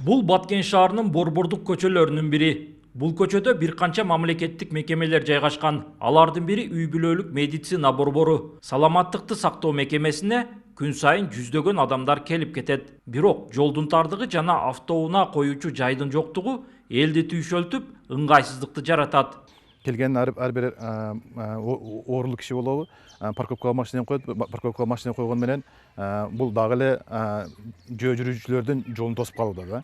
Бул Баткен шаарынын борбордук көчөлөрүнүн бири. Бул көчөдө бир канча мамлекеттик мекемелер жайгашкан. Алардын бири үй бүлөлүк медицина борбору. Саламаттыкты сактоо мекемесине күн сайын жүздөгөн адамдар келип кетет. Бирок жолдун тардыгы жана автоунаа коюучу жайдын жоктугу элди түйшөлтүп, ыңгайсыздыкты жаратат. Келген ар бир оорлуу киши болобу, парковкага машина коет, парковкага машина койгон менен бул дагы эле жөө жүрүүчүлөрдүн жолун тосуп калууда да.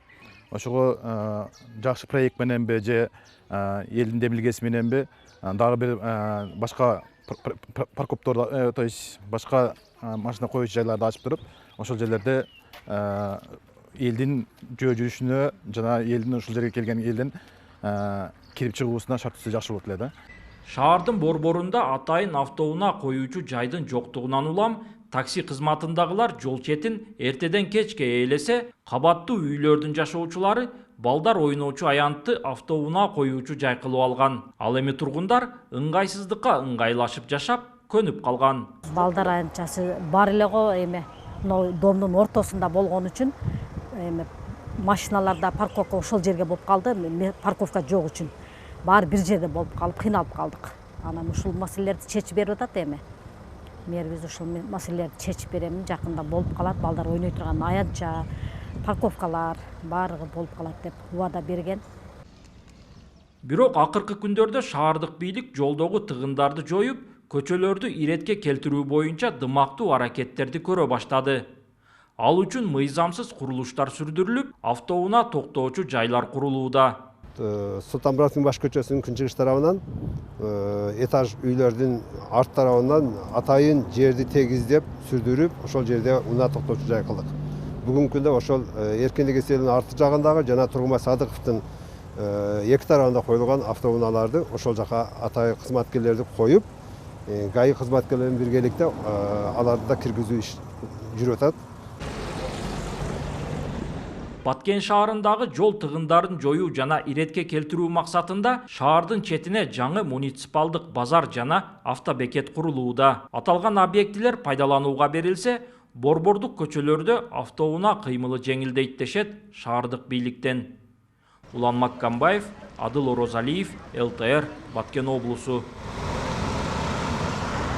Ошого жакшы проект мененби же элдин демилгеси мененби дагы бир башка парковкалар, то есть башка машина коюучу жайларды ачып туруп, ошол жерлерде элдин жөө жүрүшүнө жана элдин ушул жерге келген элдин кирип чыгуусуна шарт түзүү жакшы болот эле да. Шаардын борборунда атайын автоунаа коюучу жайдын жоктугунан улам такси кызматындагылар жол четин эртеден кечке ээлесе, кабаттуу үйлөрдүн жашоочулары балдар ойноочу аянтты автоунаа коюучу жай кылып алган. Ал эми тургундар ыңгайсыздыкка ыңгайлашып жашап, көнүп калган. Балдар аянтчасы бар эле го, эми домдун ортосунда болгон үчүн эми машиналарда парковка ошол жерге болуп калды, парковка жок үчүн. Баары бир жерде болуп калып, кыйналып калдык. Анан ушул маселелерди чечип берип атат эми. Мэрибиз ушул маселелерди чечип беремин, жакында болуп калат, балдар ойной турган аянтча, парковкалар баардыгы болуп калат деп убада берген. Бирок акыркы күндөрдө шаардык бийлик жолдогу тыгындарды жоюп, көчөлөрдү иретке келтирүү боюнча дымактуу аракеттерди көрө баштады. Ал үчүн мыйзамсыз курулуштар сүрдүрүлүп, автоунаа токтоочу жайлар курулууда. Султанбаровдун баш көчөсүнүн күнчүгүш тарабынан этаж үйлөрдүн арт тарабынан атайын жерди тегиздеп сүрдүрүп, ошол жерде унаа токтоочу жай кылдык. Бүгүнкү күндө ошол Эркиндик эстелинин арты жагындагы жана Тургунбай Садыковдун эки тарабында коюлган автоунааларды ошол жака атайын кызматкерлерди коюп, ГАИ кызматкерлеринин биргеликте аларды да киргизүү иш жүрүп атат. Баткен шаарындагы жол тыгындарын жоюу жана иретке келтирүү максатында шаардын четине жаңы муниципалдык базар жана автобекет курулууда. Аталган объектилер пайдаланууга берилсе, борбордук көчөлөрдө автоунаа кыймылы жеңилдейт дешет шаардык бийликтен. Улан Маккамбаев, Адыл Орозалиев, ЛТР, Баткен облусу.